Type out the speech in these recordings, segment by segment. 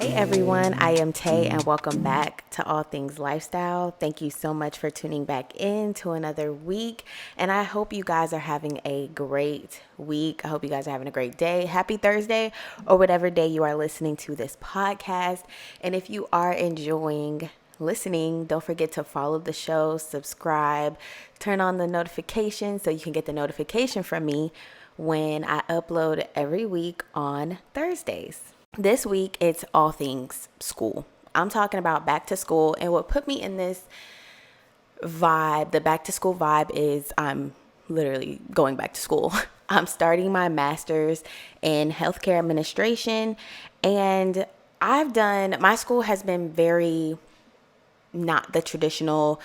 Hey everyone, I am Tay and welcome back to All Things Lifestyle. Thank you so much for tuning back in to another week, and I hope you guys are having a great week. I hope you guys are having a great day. Happy Thursday, or whatever day you are listening to this podcast. And if you are enjoying listening, don't forget to follow the show, subscribe, turn on the notifications so you can get the notification from me when I upload every week on Thursdays. This week, it's all things school. I'm talking about back to school, and what put me in this vibe, the back to school vibe, is I'm literally going back to school. I'm starting my master's in healthcare administration, and my school has been very not the traditional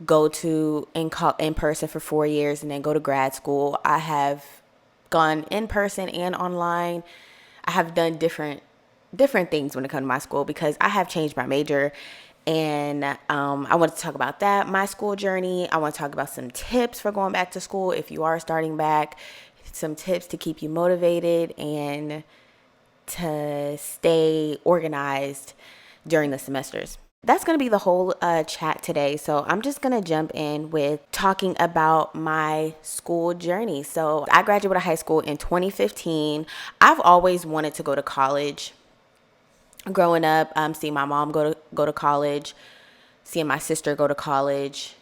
go to in person for 4 years and then go to grad school. I have gone in person and online. I have done different things when it comes to my school because I have changed my major, and I want to talk about that, my school journey. I want to talk about some tips for going back to school if you are starting back, some tips to keep you motivated and to stay organized during the semesters. That's going to be the whole chat today. So I'm just going to jump in with talking about my school journey. So I graduated high school in 2015. I've always wanted to go to college. Growing up, seeing my mom go to college, seeing my sister go to college.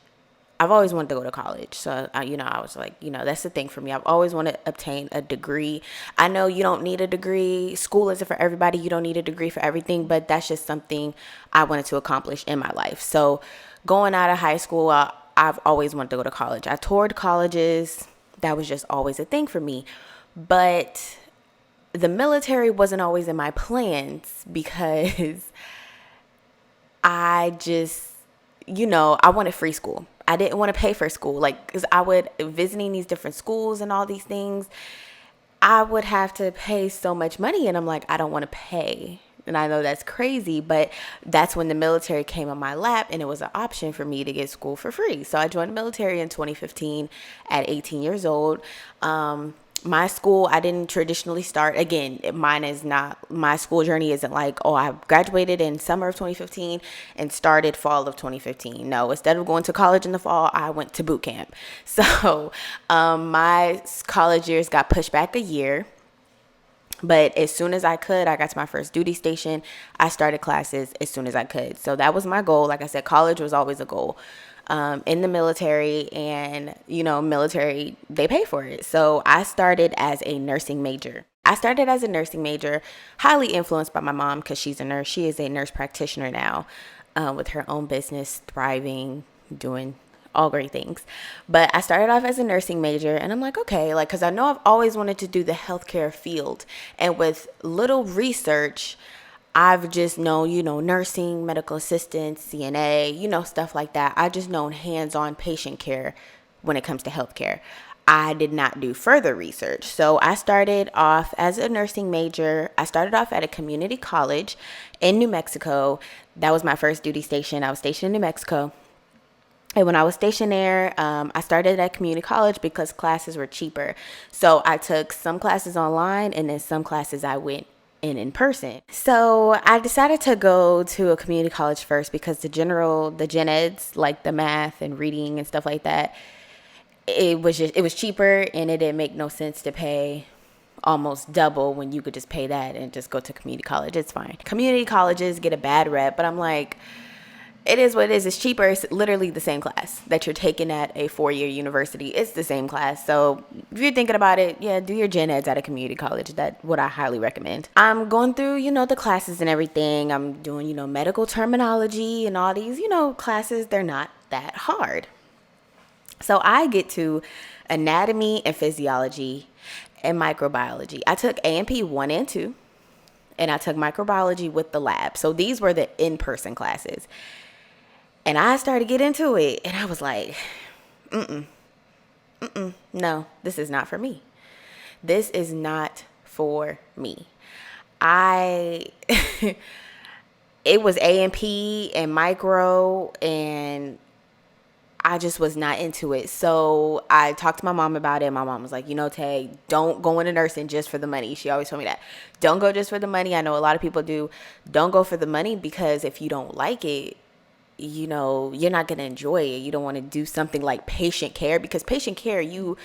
I've always wanted to go to college. So, I was like, that's the thing for me. I've always wanted to obtain a degree. I know you don't need a degree. School isn't for everybody. You don't need a degree for everything, but that's just something I wanted to accomplish in my life. So going out of high school, I've always wanted to go to college. I toured colleges. That was just always a thing for me. But the military wasn't always in my plans because I just, I wanted free school. I didn't want to pay for school. Because I would, visiting these different schools and all these things, I would have to pay so much money. And I'm like, I don't want to pay. And I know that's crazy, but that's when the military came on my lap and it was an option for me to get school for free. So I joined the military in 2015 at 18 years old. My school, I didn't traditionally start. Again, my school journey isn't like, oh, I graduated in summer of 2015 and started fall of 2015. No, instead of going to college in the fall, I went to boot camp. So my college years got pushed back a year. But as soon as I could, I got to my first duty station. I started classes as soon as I could. So that was my goal. Like I said, college was always a goal. In the military, and military, they pay for it. So I started as a nursing major. Highly influenced by my mom because she's a nurse. She is a nurse practitioner now, with her own business, thriving, doing all great things. But I started off as a nursing major, and I'm like, okay, because I know I've always wanted to do the healthcare field, and with little research, I've just known, nursing, medical assistants, CNA, stuff like that. I just known hands-on patient care when it comes to healthcare. I did not do further research. So I started off as a nursing major. I started off at a community college in New Mexico. That was my first duty station. I was stationed in New Mexico. And when I was stationed there, I started at community college because classes were cheaper. So I took some classes online, and then some classes I went in person. So I decided to go to a community college first because the gen eds, like the math and reading and stuff like that, it was cheaper, and it didn't make no sense to pay almost double when you could just pay that and just go to community college. It's fine. Community colleges get a bad rep, but I'm like, it is what it is. It's cheaper. It's literally the same class that you're taking at a 4-year university. It's the same class. So if you're thinking about it, yeah, do your gen eds at a community college. That's what I highly recommend. I'm going through, the classes and everything. I'm doing, medical terminology and all these, classes. They're not that hard. So I get to anatomy and physiology and microbiology. I took A&P 1 and 2, and I took microbiology with the lab. So these were the in-person classes. And I started to get into it, and I was like, no, this is not for me. This is not for me. It was A&P and micro, and I just was not into it. So I talked to my mom about it. My mom was like, Tay, don't go into nursing just for the money. She always told me that. Don't go just for the money. I know a lot of people do. Don't go for the money, because if you don't like it, you're not going to enjoy it. You don't want to do something like patient care, because patient care, you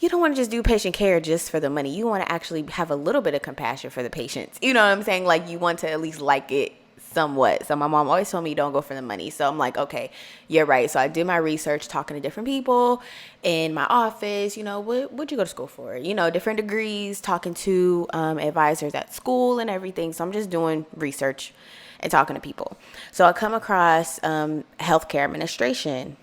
don't want to just do patient care just for the money. You want to actually have a little bit of compassion for the patients. You know what I'm saying? Like, you want to at least like it somewhat. So my mom always told me, don't go for the money. So I'm like, okay, you're right. So I did my research, talking to different people in my office. What'd you go to school for? Different degrees, talking to advisors at school and everything. So I'm just doing research and talking to people. So I come across healthcare administration.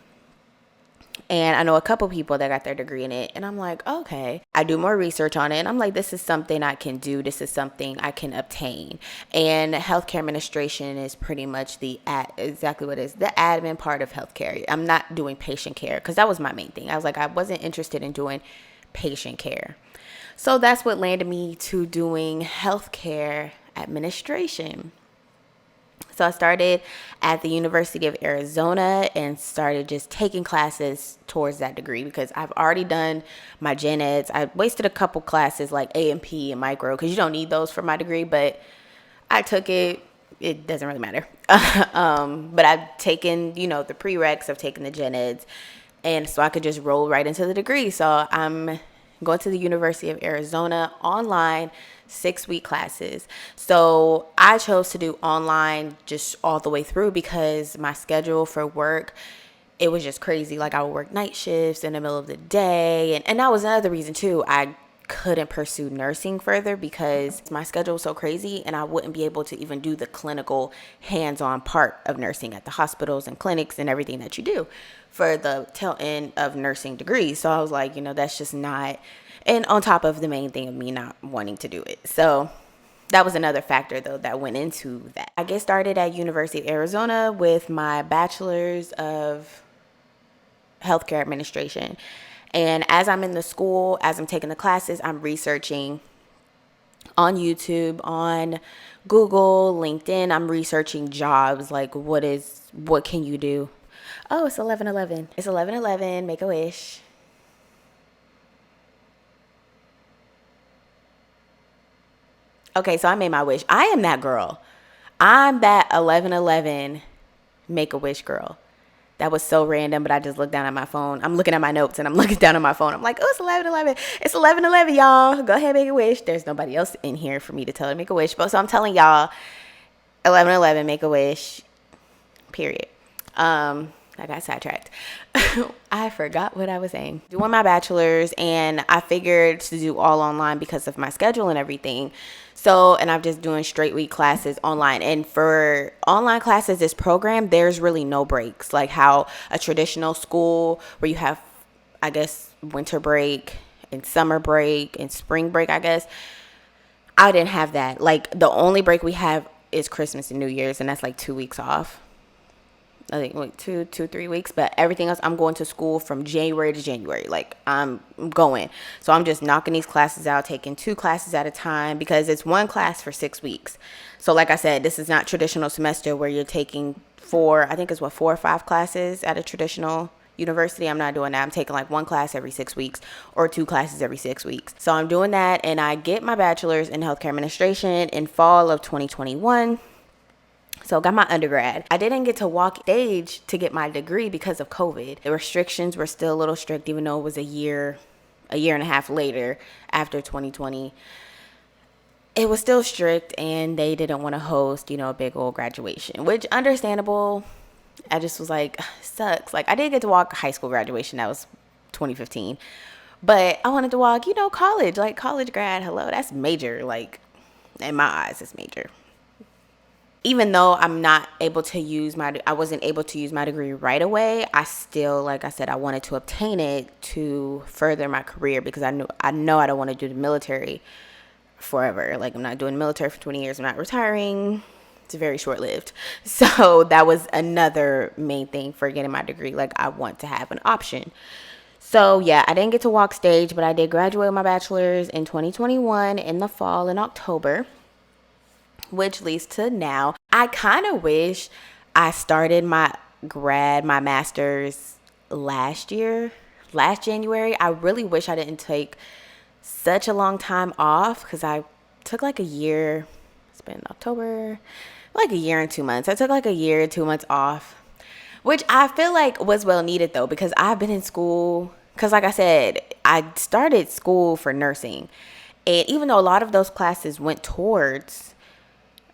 And I know a couple people that got their degree in it. And I'm like, okay. I do more research on it. And I'm like, this is something I can do. This is something I can obtain. And healthcare administration is pretty much exactly what it is, the admin part of healthcare. I'm not doing patient care, because that was my main thing. I was like, I wasn't interested in doing patient care. So that's what landed me to doing healthcare administration. So I started at the University of Arizona and started just taking classes towards that degree, because I've already done my gen eds. I wasted a couple classes like A&P and micro, because you don't need those for my degree, but I took it. It doesn't really matter. But I've taken, the prereqs, I've taken the gen eds, and so I could just roll right into the degree. So I'm going to the University of Arizona online, 6-week classes. So I chose to do online just all the way through, because my schedule for work, it was just crazy. Like, I would work night shifts in the middle of the day. And that was another reason too. I couldn't pursue nursing further, because my schedule was so crazy, and I wouldn't be able to even do the clinical hands-on part of nursing at the hospitals and clinics and everything that you do for the tail end of nursing degrees. So I was like, that's just not. And on top of the main thing of me not wanting to do it. So that was another factor, though, that went into that. I get started at University of Arizona with my bachelor's of healthcare administration. And as I'm in the school, as I'm taking the classes, I'm researching on YouTube, on Google, LinkedIn. I'm researching jobs, like what can you do? Oh, it's 11:11. It's 11:11. Make a wish. Okay, so I made my wish. I am that girl. I'm that 11:11 Make-A-Wish girl. That was so random, but I just looked down at my phone. I'm looking at my notes, and I'm looking down at my phone. I'm like, oh, it's 11:11. It's 11:11, y'all. Go ahead, make a wish. There's nobody else in here for me to tell her to make a wish. But so I'm telling y'all, 11:11, make a wish, period. I got sidetracked. I forgot what I was saying. Doing my bachelor's, and I figured to do all online because of my schedule and everything. So, and I'm just doing straight week classes online. And for online classes, this program, there's really no breaks. Like how a traditional school where you have, I guess, winter break and summer break and spring break, I guess. I didn't have that. Like, the only break we have is Christmas and New Year's, and that's like 2 weeks off. I think like 3 weeks, but everything else, I'm going to school from January to January. Like, I'm going. So I'm just knocking these classes out, taking 2 classes at a time, because it's 1 class for 6 weeks. So like I said, this is not traditional semester where you're taking 4 or 5 classes at a traditional university. I'm not doing that. I'm taking like 1 class every 6 weeks or 2 classes every 6 weeks. So I'm doing that, and I get my bachelor's in healthcare administration in fall of 2021. So got my undergrad. I didn't get to walk stage to get my degree because of COVID. The restrictions were still a little strict, even though it was a year and a half later after 2020. It was still strict, and they didn't want to host, a big old graduation, which understandable. I just was like, sucks. Like, I did get to walk high school graduation. That was 2015. But I wanted to walk, college, like college grad. Hello, that's major. Like, in my eyes, it's major. Even though I wasn't able to use my degree right away, I still, like I said, I wanted to obtain it to further my career, because I know I don't want to do the military forever. Like, I'm not doing the military for 20 years. I'm not retiring. It's very short-lived. So that was another main thing for getting my degree. Like, I want to have an option. So yeah, I didn't get to walk stage, but I did graduate with my bachelor's in 2021 in the fall, in October. Which leads to now. I kind of wish I started my master's last January. I really wish I didn't take such a long time off because I took like a year. It's been October, like a year and 2 months. I took like a year, 2 months off, which I feel like was well needed though, because I've been in school. Because like I said, I started school for nursing. And even though a lot of those classes went towards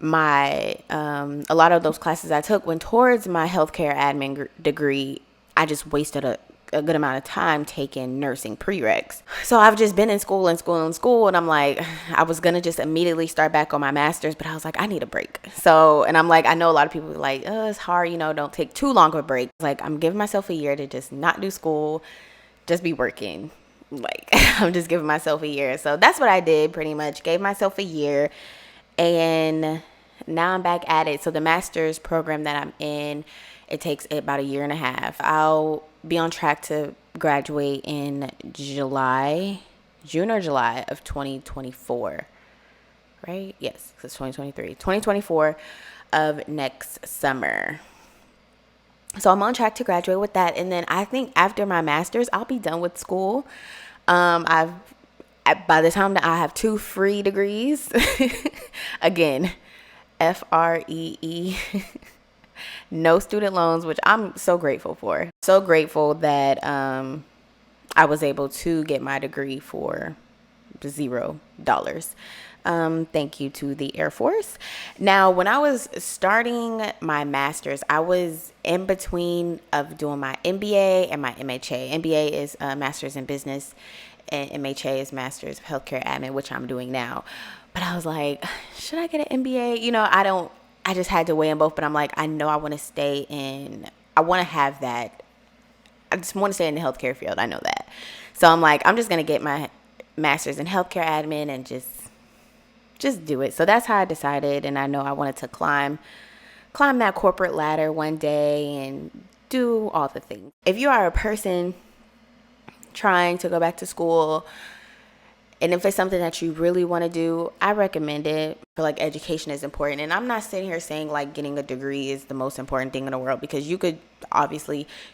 a lot of those classes I took went towards my healthcare admin degree, I just wasted a good amount of time taking nursing prereqs. So I've just been in school and I'm like, I was gonna just immediately start back on my master's, but I was like, I need a break. So, and I'm like, I know a lot of people are like, oh, it's hard, don't take too long of a break. Like, I'm giving myself a year to just not do school, just be working. Like, I'm just giving myself a year. So that's what I did pretty much. Gave myself a year, and now I'm back at it. So the master's program that I'm in, it takes about a year and a half. I'll be on track to graduate in June or July of 2024. Right? Yes, it's 2023. 2024 of next summer. So I'm on track to graduate with that. And then I think after my master's, I'll be done with school. By the time that I have 2 free degrees, again, FREE, no student loans, which I'm so grateful for. So grateful that I was able to get my degree for $0. Thank you to the Air Force. Now, when I was starting my master's, I was in between of doing my MBA and my MHA. MBA is Master's in Business, and MHA is Master's of Healthcare Admin, which I'm doing now. But I was like, should I get an MBA? I just had to weigh in both, but I'm like, I know I want to have that. I just want to stay in the healthcare field. I know that. So I'm like, I'm just going to get my master's in healthcare admin and just do it. So that's how I decided. And I know I wanted to climb that corporate ladder one day and do all the things. If you are a person trying to go back to school, and if it's something that you really want to do, I recommend it. I feel like education is important. And I'm not sitting here saying like getting a degree is the most important thing in the world, because you could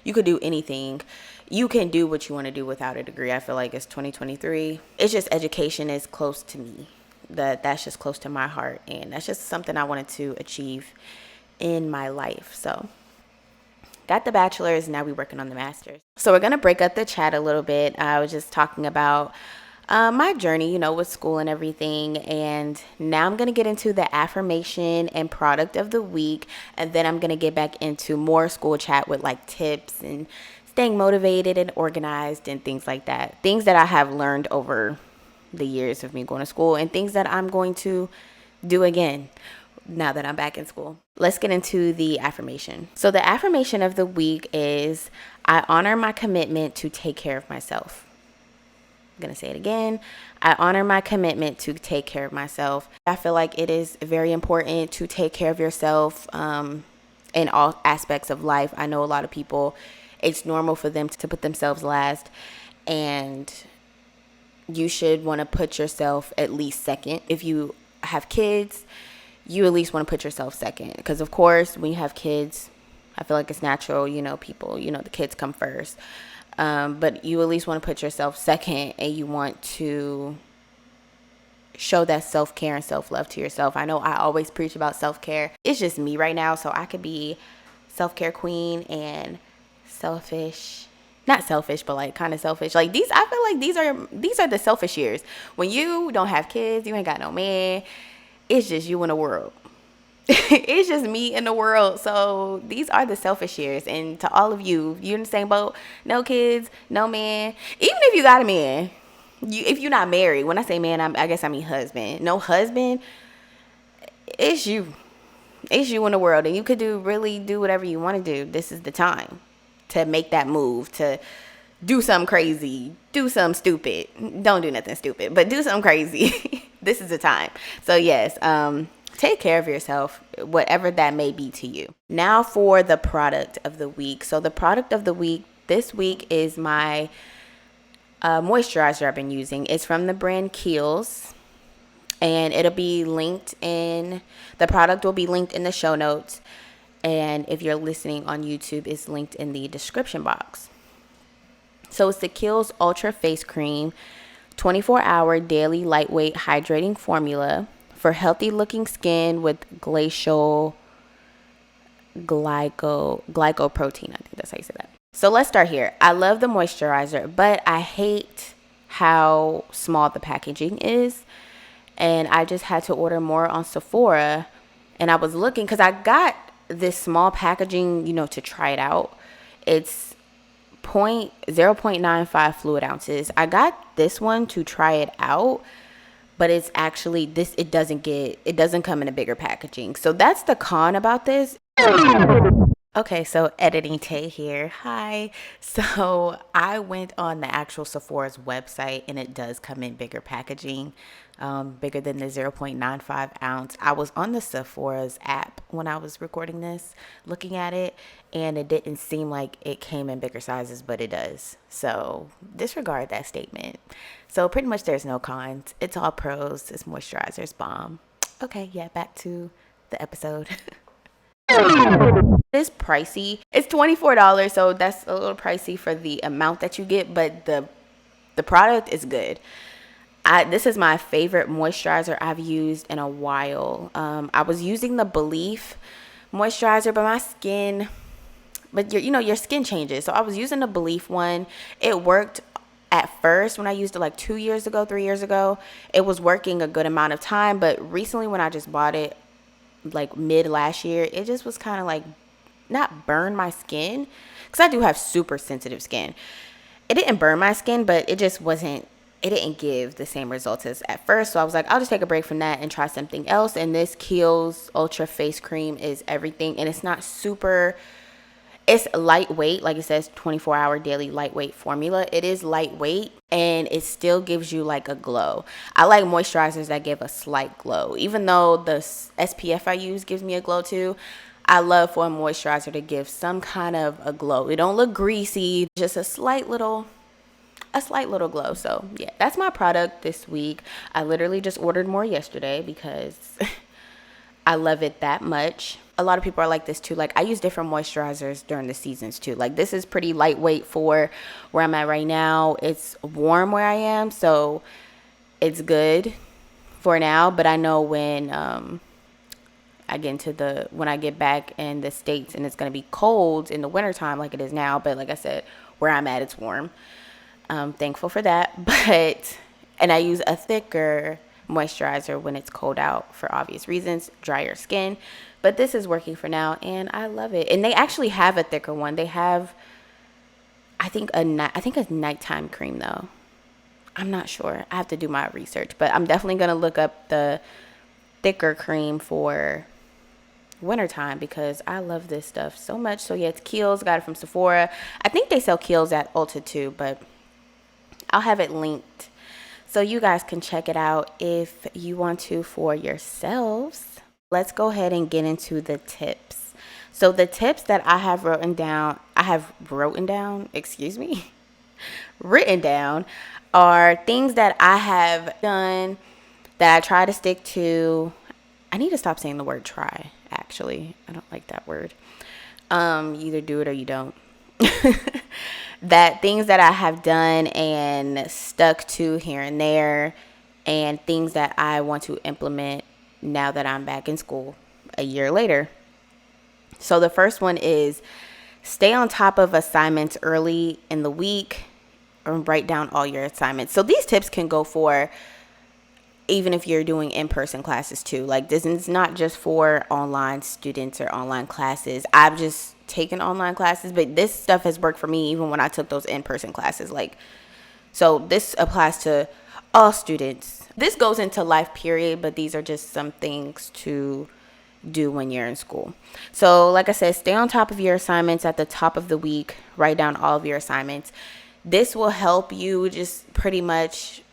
do anything. You can do what you want to do without a degree. I feel like it's 2023. It's just education is close to me. That's just close to my heart. And that's just something I wanted to achieve in my life. So got the bachelor's, now we're working on the master's. So we're going to break up the chat a little bit. I was just talking about my journey, with school and everything. And now I'm going to get into the affirmation and product of the week. And then I'm going to get back into more school chat with like tips and staying motivated and organized and things like that. Things that I have learned over the years of me going to school, and things that I'm going to do again now that I'm back in school. Let's get into the affirmation. So the affirmation of the week is, I honor my commitment to take care of myself. I'm going to say it again. I honor my commitment to take care of myself. I feel like it is very important to take care of yourself in all aspects of life. I know a lot of people, it's normal for them to put themselves last, and you should want to put yourself at least second. If you have kids, you at least want to put yourself second. Because of course, when you have kids, I feel like it's natural, the kids come first. But you at least want to put yourself second, and you want to show that self-care and self-love to yourself. I know I always preach about self-care. It's just me right now, so I could be self-care queen and selfish. Not selfish, but like kind of selfish. Like these, I feel like these are the selfish years. When you don't have kids, you ain't got no man. It's just you in the world. It's just me in the world. So these are the selfish years. And to all of you, you're in the same boat. No kids, no man. Even if you got a man, if you're not married. When I say man, I guess I mean husband. No husband. It's you. It's you in the world, and you could really do whatever you want to do. This is the time to make that move, to do something crazy, do something stupid. Don't do nothing stupid, but do something crazy. This is the time. So yes, take care of yourself, whatever that may be to you. Now for the product of the week. So the product of the week this week is my moisturizer I've been using. It's from the brand Kiehl's, and it'll be linked in, the product will be linked in the show notes. And if you're listening on YouTube, it's linked in the description box. So it's the Kiehl's Ultra Face Cream, 24-hour daily lightweight hydrating formula for healthy looking skin with glacial glycoprotein. I think that's how you say that. So let's start here. I love the moisturizer, but I hate how small the packaging is. And I just had to order more on Sephora. And I was looking because I got this small packaging, to try it out. It's 0.95 fluid ounces. I got this one to try it out, but it's actually this. It doesn't come in a bigger packaging. So that's the con about this. Okay, so editing Tay here. Hi. So I went on the actual Sephora's website, and it does come in bigger packaging, bigger than the 0.95 ounce. I was on the Sephora's app when I was recording this, looking at it, and it didn't seem like it came in bigger sizes, but it does. So disregard that statement. So pretty much there's no cons. It's all pros. This moisturizer's bomb. Okay, yeah, back to the episode. It's pricey. It's $24, so that's a little pricey for the amount that you get, but the product is good. This is my favorite moisturizer I've used in a while. I was using the Belief moisturizer, but my skin, your skin changes. So I was using the Belief one. It worked at first when I used it like 2 years ago, 3 years ago. It was working a good amount of time, but recently when I just bought it, like mid last year, it just was kind of like not burn my skin, because I do have super sensitive skin. It didn't burn my skin, but it didn't give the same results as at first. So I was like, I'll just take a break from that and try something else. And this Kiehl's Ultra Face Cream is everything. And it's not it's lightweight. Like it says, 24-hour daily lightweight formula. It is lightweight, and it still gives you like a glow. I like moisturizers that give a slight glow. Even though the SPF I use gives me a glow too, I love for a moisturizer to give some kind of a glow. It don't look greasy, just a slight little glow. So yeah, that's my product this week. I literally just ordered more yesterday because I love it that much. A lot of people are like this too. Like, I use different moisturizers during the seasons too. Like, this is pretty lightweight for where I'm at right now. It's warm where I am, so it's good for now. But I know when when I get back in the States and it's going to be cold in the wintertime like it is now. But like I said, where I'm at, it's warm. I'm thankful for that. And I use a thicker moisturizer when it's cold out for obvious reasons, drier skin. But this is working for now, and I love it. And they actually have a thicker one. They have, I think a nighttime cream though. I'm not sure. I have to do my research, but I'm definitely going to look up the thicker cream for wintertime because I love this stuff so much. So yeah, it's Kiehl's. Got it from Sephora. I think they sell Kiehl's at Ulta too, but I'll have it linked so you guys can check it out if you want to for yourselves. Let's go ahead and get into the tips. So the tips that I have written down, are things that I have done that I try to stick to. I need to stop saying the word try, actually. I don't like that word. You either do it or you don't. That things that I have done and stuck to here and there, and things that I want to implement now that I'm back in school a year later. So the first one is stay on top of assignments early in the week and write down all your assignments. So these tips can go for even if you're doing in-person classes too. Like, this is not just for online students or online classes. I've just taken online classes, but this stuff has worked for me even when I took those in-person classes. So this applies to all students. This goes into life period, but these are just some things to do when you're in school. So like I said, stay on top of your assignments at the top of the week. Write down all of your assignments. This will help you just pretty much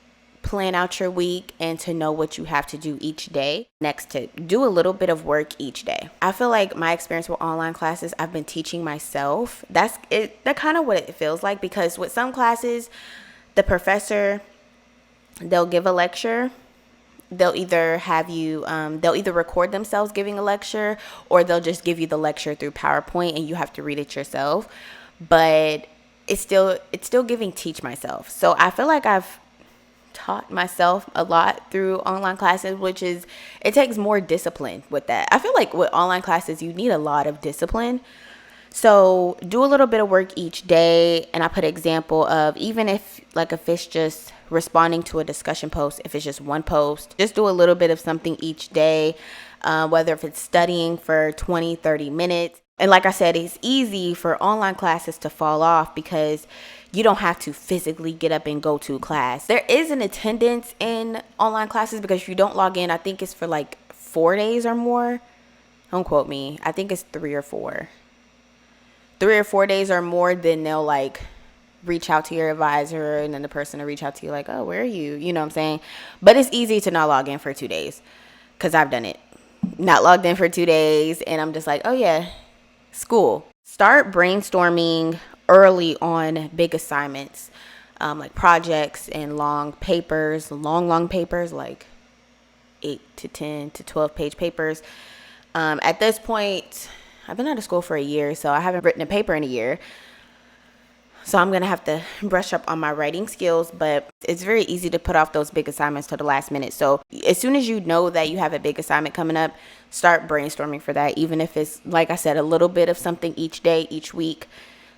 plan out your week and to know what you have to do each day. Next tip, do a little bit of work each day. I feel like my experience with online classes, I've been teaching myself. That's kind of what it feels like, because with some classes, the professor, they'll give a lecture. They'll either have you, they'll either record themselves giving a lecture, or they'll just give you the lecture through PowerPoint and you have to read it yourself. But it's still giving teach myself. So I feel like I've taught myself a lot through online classes, which is, it takes more discipline with that. I feel like with online classes, you need a lot of discipline. So do a little bit of work each day. And I put an example of, even if it's just responding to a discussion post, if it's just one post, just do a little bit of something each day, whether if it's studying for 20-30 minutes. And like I said, it's easy for online classes to fall off because you don't have to physically get up and go to class. There is an attendance in online classes, because if you don't log in, I think it's for like 4 days or more. Don't quote me. I think it's 3 or 4. 3 or 4 days or more, then they'll like reach out to your advisor, and then the person will reach out to you like, oh, where are you? You know what I'm saying? But it's easy to not log in for 2 days, because I've done it. Not logged in for 2 days, and I'm just like, oh yeah, school. Start brainstorming early on big assignments, like projects and long papers, long papers, like 8 to 10 to 12 page papers. At this point, I've been out of school for a year, so I haven't written a paper in a year. So I'm going to have to brush up on my writing skills, but it's very easy to put off those big assignments to the last minute. So as soon as you know that you have a big assignment coming up, start brainstorming for that. Even if it's, like I said, a little bit of something each day, each week,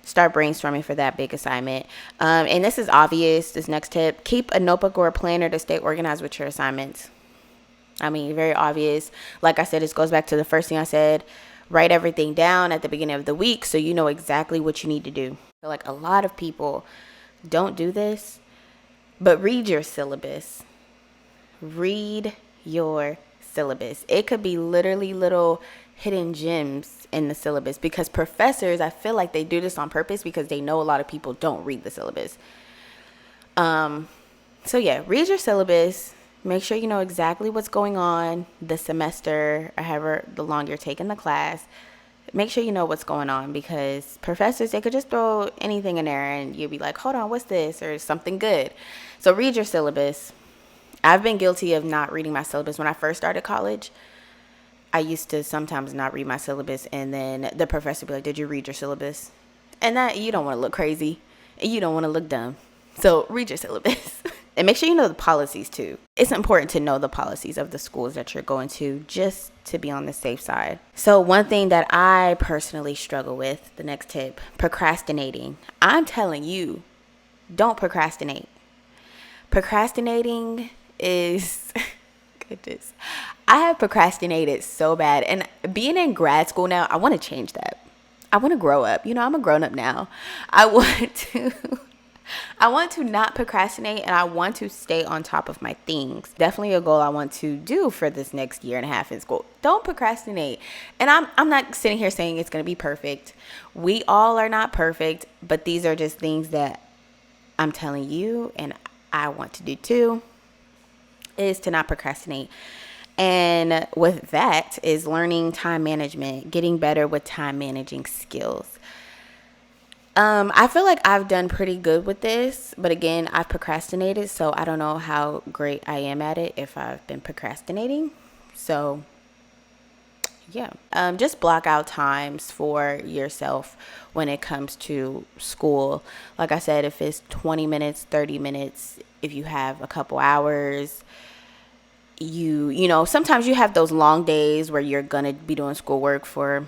start brainstorming for that big assignment. And this is obvious, this next tip: keep a notebook or a planner to stay organized with your assignments. I mean, very obvious. Like I said, this goes back to the first thing I said. Write everything down at the beginning of the week so you know exactly what you need to do. I feel like a lot of people don't do this, but read your syllabus. Read your syllabus. It could be literally little hidden gems in the syllabus, because professors, I feel like they do this on purpose because they know a lot of people don't read the syllabus. So yeah, read your syllabus. Make sure you know exactly what's going on the semester, or however the long you're taking the class. Make sure you know what's going on, because professors, they could just throw anything in there and you'll be like, hold on, what's this? Or something good. So read your syllabus. I've been guilty of not reading my syllabus. When I first started college, I used to sometimes not read my syllabus, and then the professor would be like, did you read your syllabus? And that, you don't want to look crazy and you don't want to look dumb. So read your syllabus. And make sure you know the policies too. It's important to know the policies of the schools that you're going to, just to be on the safe side. So one thing that I personally struggle with, the next tip: procrastinating. I'm telling you, don't procrastinate. Procrastinating is, goodness, I have procrastinated so bad. And being in grad school now, I want to change that. I want to grow up. You know, I'm a grown up now. I want to not procrastinate, and I want to stay on top of my things. Definitely a goal I want to do for this next year and a half in school. Don't procrastinate. And I'm not sitting here saying it's going to be perfect. We all are not perfect, but these are just things that I'm telling you and I want to do too, is to not procrastinate. And with that is learning time management, getting better with time managing skills. I feel like I've done pretty good with this, but again, I've procrastinated, so I don't know how great I am at it if I've been procrastinating. So yeah, just block out times for yourself when it comes to school. Like I said, if it's 20 minutes, 30 minutes, if you have a couple hours, you know, sometimes you have those long days where you're going to be doing schoolwork for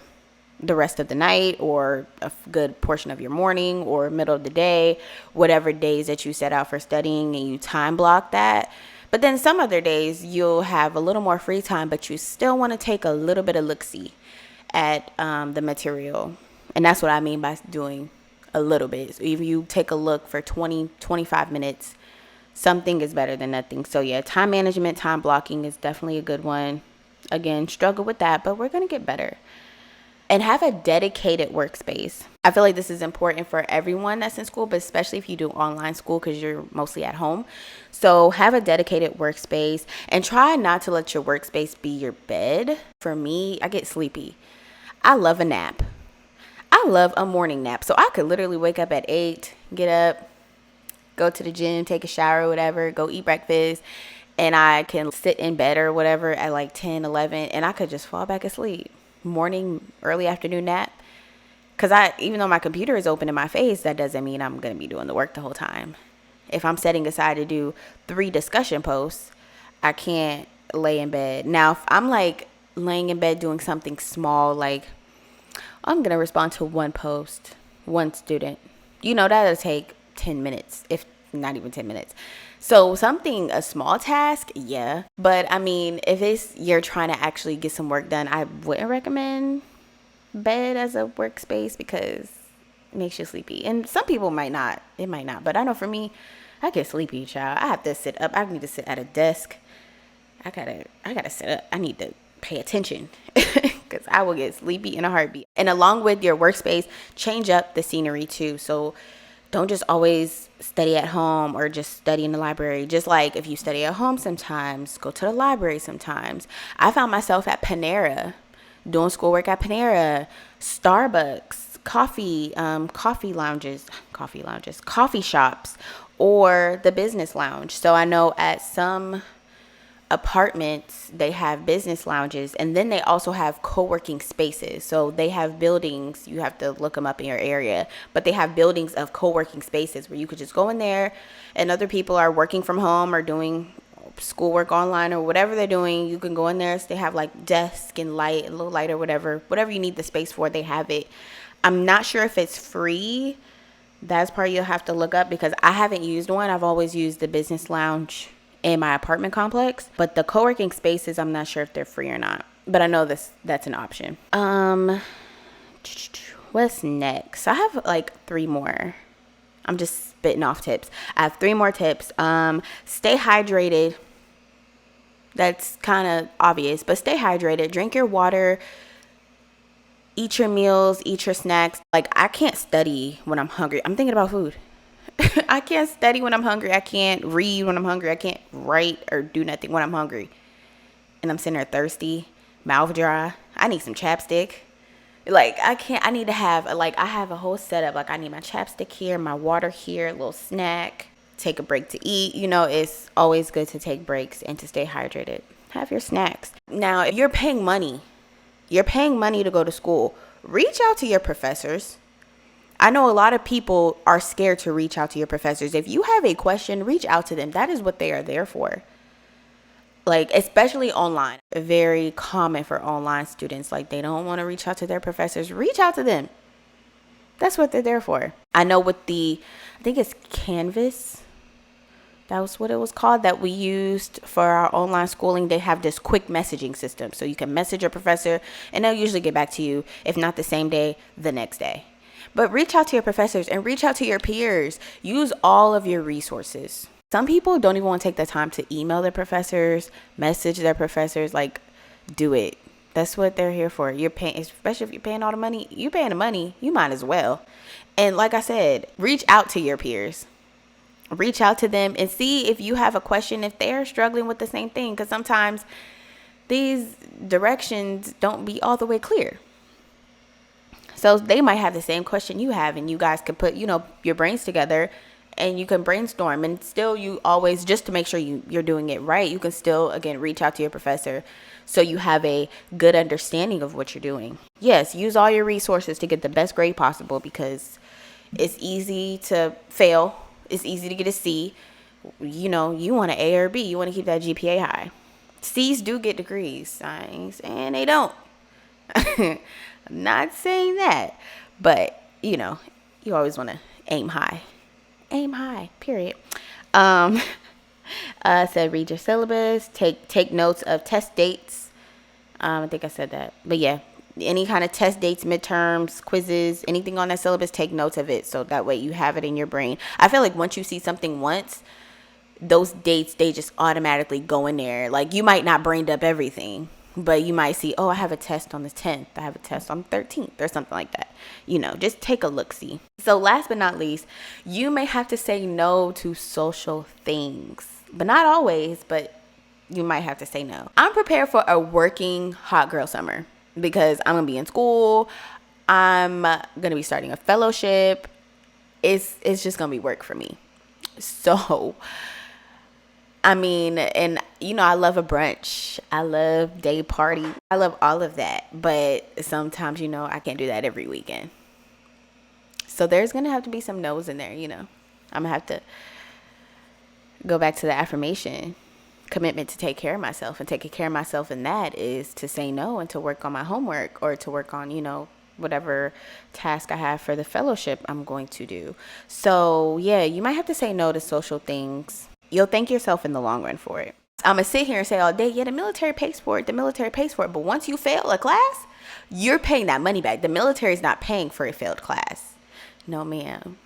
the rest of the night, or a good portion of your morning, or middle of the day, whatever days that you set out for studying, and you time block that. But then some other days you'll have a little more free time, but you still want to take a little bit of look-see at the material. And that's what I mean by doing a little bit. So if you take a look for 20-25 minutes, something is better than nothing. So yeah, time management, time blocking is definitely a good one. Again, struggle with that, but we're going to get better. And have a dedicated workspace. I feel like this is important for everyone that's in school, but especially if you do online school, because you're mostly at home. So have a dedicated workspace, and try not to let your workspace be your bed. For me, I get sleepy. I love a nap. I love a morning nap. So I could literally wake up at 8, get up, go to the gym, take a shower or whatever, go eat breakfast, and I can sit in bed or whatever at like 10, 11, and I could just fall back asleep. Morning, early afternoon nap, Because even though my computer is open in my face, that doesn't mean I'm going to be doing the work the whole time. If I'm setting aside to do 3 discussion posts, I can't lay in bed. Now, if I'm like laying in bed doing something small, like I'm going to respond to 1 post, 1 student, that'll take 10 minutes, if not even 10 minutes. So a small task, yeah. But I mean, if you're trying to actually get some work done, I wouldn't recommend bed as a workspace because it makes you sleepy. And some people might not. It might not. But I know for me, I get sleepy, child. I have to sit up. I need to sit at a desk. I gotta sit up. I need to pay attention because I will get sleepy in a heartbeat. And along with your workspace, change up the scenery too. So don't just always study at home or just study in the library. Just like if you study at home sometimes, go to the library sometimes. I found myself at Panera, doing schoolwork at Panera, Starbucks, coffee shops, or the business lounge. So I know at some apartments they have business lounges, and then they also have co-working spaces. So they have buildings, you have to look them up in your area, but they have buildings of co-working spaces where you could just go in there and other people are working from home or doing schoolwork online or whatever they're doing. You can go in there. So they have like desk and light, a little light or whatever you need the space for, they have it. I'm not sure if it's free. That's part you'll have to look up because I haven't used one. I've always used the business lounge in my apartment complex, but the co-working spaces, I'm not sure if they're free or not, but I know that's an option. What's next? I have like 3 more. I'm just spitting off tips. I have 3 more tips. Stay hydrated. That's kind of obvious, but stay hydrated. Drink your water. Eat your meals. Eat your snacks. Like, I can't study when I'm hungry. I'm thinking about food. I can't study when I'm hungry. I can't read when I'm hungry. I can't write or do nothing when I'm hungry. And I'm sitting there thirsty, mouth dry. I need some chapstick. Like, I need to have, I have a whole setup. Like, I need my chapstick here, my water here, a little snack, take a break to eat. It's always good to take breaks and to stay hydrated. Have your snacks. Now, if you're paying money to go to school, reach out to your professors. I know a lot of people are scared to reach out to your professors. If you have a question, reach out to them. That is what they are there for. Like, especially online. Very common for online students. Like, they don't want to reach out to their professors. Reach out to them. That's what they're there for. I know with I think it's Canvas. That was what it was called that we used for our online schooling. They have this quick messaging system. So you can message your professor and they'll usually get back to you. If not the same day, the next day. But reach out to your professors and reach out to your peers. Use all of your resources. Some people don't even want to take the time to email their professors, message their professors. Like, do it. That's what they're here for. You're paying, especially if you're paying all the money. You're paying the money. You might as well. And like I said, reach out to your peers. Reach out to them and see if you have a question, if they're struggling with the same thing. Because sometimes these directions don't be all the way clear. So they might have the same question you have, and you guys could put, your brains together and you can brainstorm. And still, you always, just to make sure you're doing it right, you can still, again, reach out to your professor so you have a good understanding of what you're doing. Yes, use all your resources to get the best grade possible because it's easy to fail. It's easy to get a C. You want an A or B. You want to keep that GPA high. C's do get degrees. I ain't saying they don't. I'm not saying that, but you always want to aim high, period. Said read your syllabus, take notes of test dates. I think I said that, but yeah, any kind of test dates, midterms, quizzes, anything on that syllabus, take notes of it. So that way you have it in your brain. I feel like once you see something once, those dates, they just automatically go in there. Like, you might not brain up everything, but you might see, I have a test on the 10th. I have a test on the 13th or something like that. Just take a look-see. So last but not least, you may have to say no to social things, but not always, but you might have to say no. I'm prepared for a working hot girl summer because I'm going to be in school. I'm going to be starting a fellowship. It's just going to be work for me. So I mean, and I love a brunch. I love day party. I love all of that. But sometimes, I can't do that every weekend. So there's going to have to be some no's in there, you know. I'm going to have to go back to the affirmation commitment to take care of myself, and taking care of myself in that is to say no and to work on my homework, or to work on, you know, whatever task I have for the fellowship I'm going to do. So yeah, you might have to say no to social things. You'll thank yourself in the long run for it. I'm gonna sit here and say all day, yeah, the military pays for it, but once you fail a class, you're paying that money back. The military is not paying for a failed class. No, ma'am.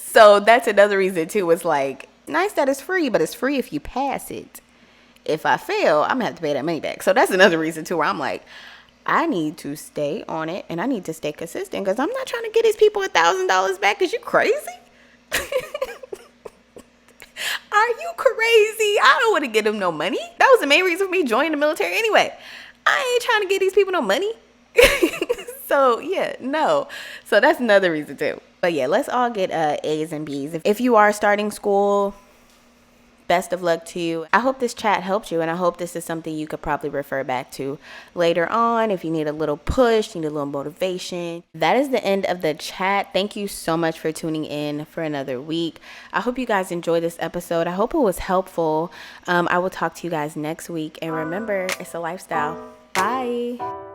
So that's another reason too. It's like, nice that it's free, but it's free if you pass it. If I fail, I'm gonna have to pay that money back. So that's another reason too, where I'm like, I need to stay on it and I need to stay consistent, because I'm not trying to get these people $1,000 back. Is you crazy? Are you crazy? I don't want to get them no money. That was the main reason for me joining the military anyway. I ain't trying to get these people no money. So yeah, no. So that's another reason too. But yeah, let's all get A's and B's. If you are starting school, best of luck to you. I hope this chat helped you, and I hope this is something you could probably refer back to later on if you need a little push, need a little motivation. That is the end of the chat. Thank you so much for tuning in for another week. I hope you guys enjoyed this episode. I hope it was helpful. I will talk to you guys next week, and remember, it's a lifestyle. Bye.